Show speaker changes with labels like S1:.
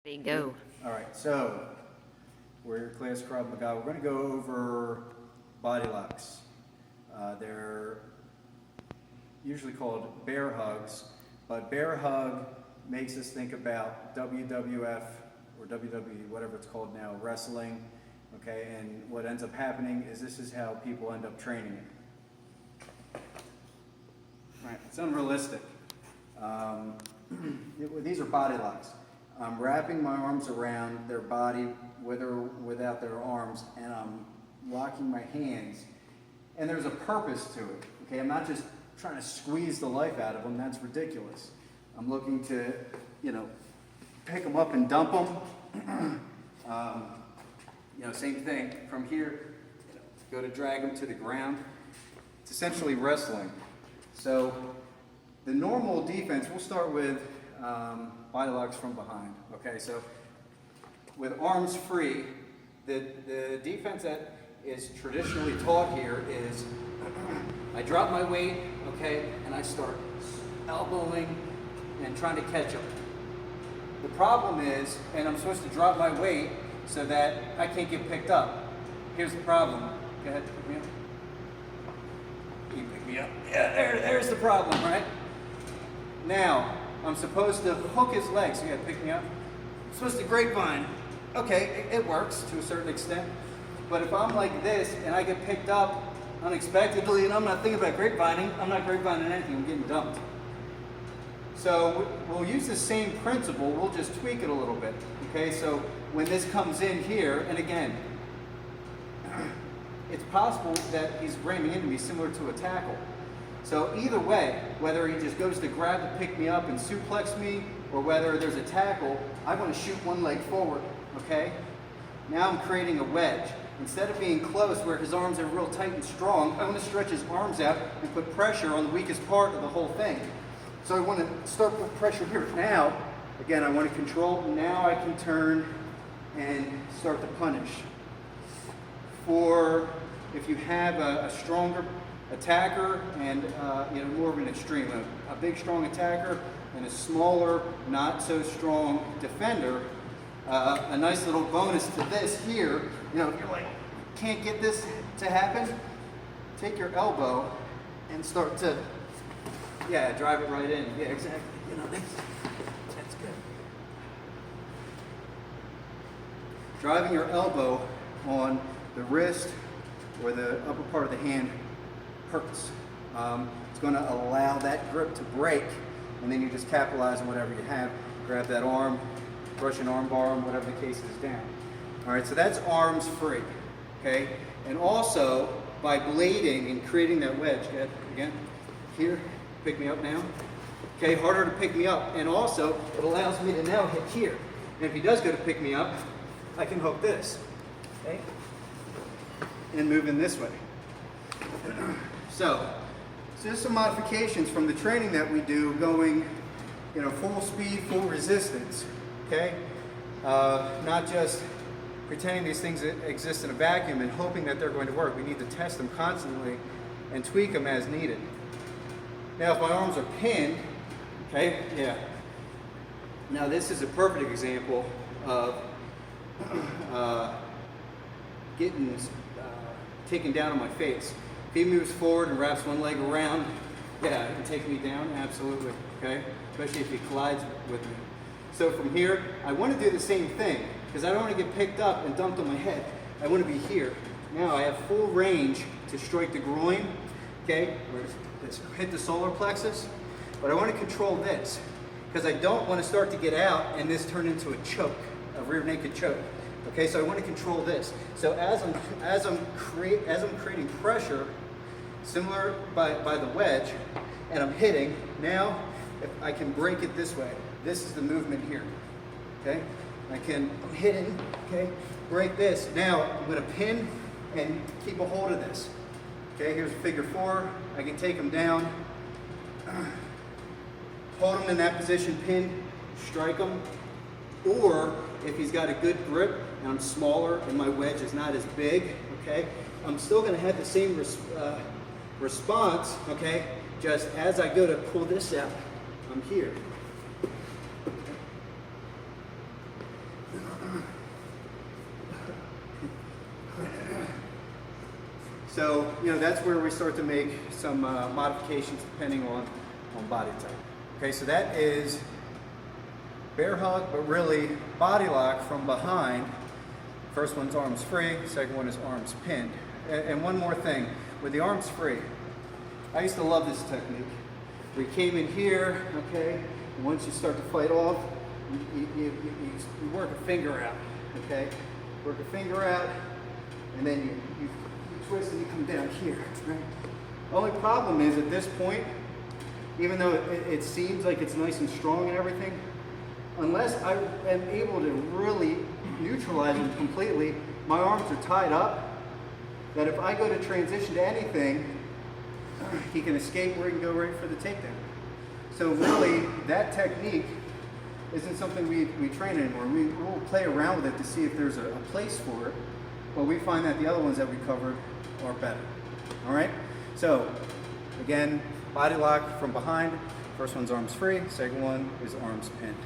S1: There you go.
S2: All right, so we're in class Krav Maga. We're going to go over body locks. They're usually called bear hugs, but bear hug makes us think about WWF or WWE, whatever it's called now, wrestling. Okay, and what ends up happening is this is how people end up training it. Right, it's unrealistic. These are body locks. I'm wrapping my arms around their body with or without their arms, and I'm locking my hands. And there's a purpose to it. Okay, I'm not just trying to squeeze the life out of them. That's ridiculous. I'm looking to, pick them up and dump them. Same thing from here. Go to drag them to the ground. It's essentially wrestling. So the normal defense, we'll start with body locks from behind. Okay, so with arms free, the defense that is traditionally taught here is I drop my weight, okay, and I start elbowing and trying to catch them. The problem is, and I'm supposed to drop my weight so that I can't get picked up. Here's the problem. Go ahead, pick me up. You pick me up. Yeah, there's the problem, right? Now, I'm supposed to hook his legs. You gotta pick me up. I'm supposed to grapevine. Okay, it works to a certain extent. But if I'm like this and I get picked up unexpectedly and I'm not thinking about grapevining, I'm not grapevining anything, I'm getting dumped. So we'll use the same principle, we'll just tweak it a little bit. Okay, so when this comes in here, and again, it's possible that he's ramming into me similar to a tackle. So either way, whether he just goes to grab to pick me up and suplex me, or whether there's a tackle, I want to shoot one leg forward, okay? Now I'm creating a wedge. Instead of being close where his arms are real tight and strong, I want to stretch his arms out and put pressure on the weakest part of the whole thing. So I want to start with pressure here. Now, again, I want to control. Now I can turn and start to punish. For if you have a stronger attacker and more of an extreme, a big strong attacker and a smaller, not so strong defender, a nice little bonus to this here, if you're like, can't get this to happen, take your elbow and start to, drive it right in. Yeah, exactly. That's good. Driving your elbow on the wrist or the upper part of the hand hurts. It's going to allow that grip to break, and then you just capitalize on whatever you have. Grab that arm, brush an arm bar, whatever the case is down. All right, so that's arms free, okay? And also, by blading and creating that wedge, again, here, pick me up now. Okay, harder to pick me up, and also, it allows me to now hit here. And if he does go to pick me up, I can hook this, okay? And move in this way. So just some modifications from the training that we do going, full speed, full resistance, okay? Not just pretending these things exist in a vacuum and hoping that they're going to work. We need to test them constantly and tweak them as needed. Now, if my arms are pinned, okay, yeah. Now this is a perfect example of getting taken down on my face. If he moves forward and wraps one leg around, yeah, it can take me down, absolutely, okay? Especially if he collides with me. So from here, I want to do the same thing, because I don't want to get picked up and dumped on my head. I want to be here. Now I have full range to strike the groin, okay? Hit the solar plexus, but I want to control this, because I don't want to start to get out and this turn into a choke, a rear naked choke. Okay, so I want to control this. So as I'm creating pressure, similar by the wedge, and I'm hitting, now if I can break it this way. This is the movement here. Okay? I'm hitting, okay, break this. Now I'm going to pin and keep a hold of this. Okay, here's a figure four. I can take him down, hold him in that position, pin, strike him. Or if he's got a good grip and I'm smaller and my wedge is not as big, okay, I'm still going to have the same response, okay, just as I go to pull this out, I'm here. So, you know, that's where we start to make some modifications depending on body type. Okay, so that is bear hug, but really body lock from behind. First one's arms free, second one is arms pinned. And one more thing, with the arms free, I used to love this technique. We came in here, okay, and once you start to fight off, you work a finger out, okay? Work a finger out, and then you twist and you come down here, right? Only problem is at this point, even though it seems like it's nice and strong and everything, unless I am able to really neutralize it completely, my arms are tied up, that if I go to transition to anything, he can escape or he can go right for the takedown. So really, that technique isn't something we train anymore. We'll play around with it to see if there's a place for it, but we find that the other ones that we covered are better. All right? So, again, body lock from behind. First one's arms free, second one is arms pinned.